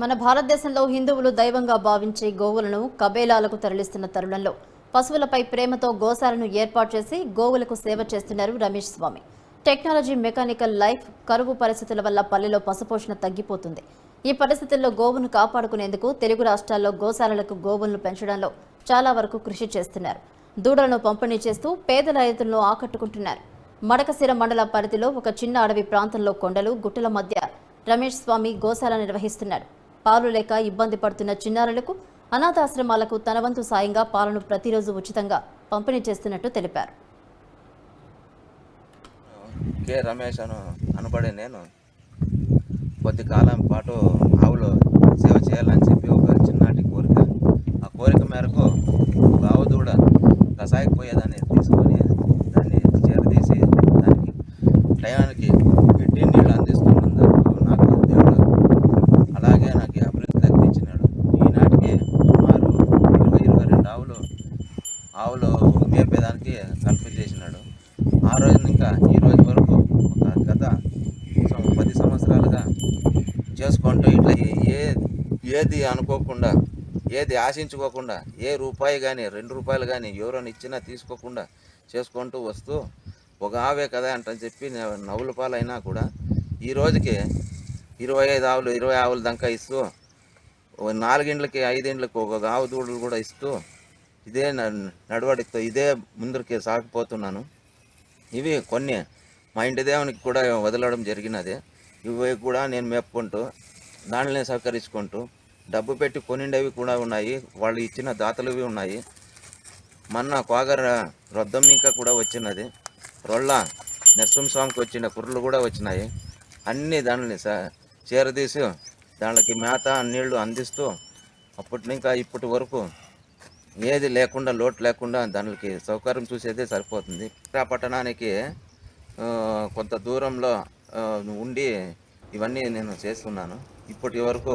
మన భారతదేశంలో హిందువులు దైవంగా భావించే గోవులను కబేలాలకు తరలిస్తున్న తరుణంలో పశువులపై ప్రేమతో గోశాలను ఏర్పాటు చేసి గోవులకు సేవ చేస్తున్నారు రమేష్ స్వామి. టెక్నాలజీ, మెకానికల్ లైఫ్, కరువు పరిస్థితుల వల్ల పల్లెలో పశుపోషణ తగ్గిపోతుంది. ఈ పరిస్థితుల్లో గోవును కాపాడుకునేందుకు తెలుగు రాష్ట్రాల్లో గోశాలలకు గోవులను పెంచడంలో చాలా వరకు కృషి చేస్తున్నారు. దూడలను పంపిణీ చేస్తూ పేదల రైతులను ఆకట్టుకుంటున్నారు. మడకశిర మండల పరిధిలో ఒక చిన్న అడవి ప్రాంతంలో కొండలు, గుట్టల మధ్య రమేష్ స్వామి గోశాల నిర్వహిస్తున్నాడు. పాలు లేక ఇబ్బంది పడుతున్న చిన్నారులకు, అనాథాశ్రమాలకు తన వంతు సాయంగా పాలను ప్రతిరోజు ఉచితంగా పంపిణీ చేస్తున్నట్టు తెలిపారు. కె రమేష్ అనబడే నేను కొద్ది కాలం పాటు ఆవులో సేవ చేయాలని చెప్పి ఒక చిన్నటి కోరిక. ఆ కోరిక మేరకు ఒక ఆవు దూడ కషాయకు పోయేదాన్ని తీసుకొని దాన్ని చేరదీసి దానికి టయానికి గడ్డి నీళ్ళు అందిస్తున్నందుకు నాకు దేవుడు అలాగే నాకు అభివృద్ధి తగ్గించినాడు. ఈనాటికి సుమారు 22 ఆవులు మేపేదానికి కల్పన చేసినాడు. ఆ రోజు ఇంకా ఈ రోజు వరకు ఒక గత 10 సంవత్సరాలుగా చేసుకుంటూ ఇట్లా ఏది అనుకోకుండా, ఏది ఆశించుకోకుండా, ఏ రూపాయి కానీ 2 రూపాయలు కానీ ఎవరైనా ఇచ్చినా తీసుకోకుండా చేసుకుంటూ వస్తూ ఒక ఆవే కదా అంటని చెప్పి నవ్వుల పాలైనా కూడా ఈ రోజుకి 25 ఆవులు 20 ఆవుల దాకా ఇస్తూ 4 ఇండ్లకి 5 ఇండ్లకి ఒక ఆవు దూడలు కూడా ఇస్తూ ఇదే నడవడితో ఇదే ముందరికి సాగిపోతున్నాను. ఇవి కొన్ని మా ఇంటి దేవునికి కూడా వదలడం జరిగినది. ఇవి కూడా నేను మేపుకుంటూ దానిని సహకరించుకుంటూ డబ్బు పెట్టి కొనిండేవి కూడా ఉన్నాయి, వాళ్ళు ఇచ్చిన దాతలువి ఉన్నాయి. మొన్న కోగర రొద్దం ఇంకా కూడా వచ్చినది, రొళ్ళ నరసింహస్వామికి వచ్చిన కుర్రలు కూడా వచ్చినాయి. అన్నీ దానిని చేరదీసి దానికి మేత నీళ్లు అందిస్తూ అప్పటి ఇంకా ఇప్పటి వరకు ఏది లేకుండా, లోటు లేకుండా దానికి సౌకర్యం చూసేదే సరిపోతుంది. పట్టణానికి కొంత దూరంలో ఉండి ఇవన్నీ నేను చేస్తున్నాను. ఇప్పటి వరకు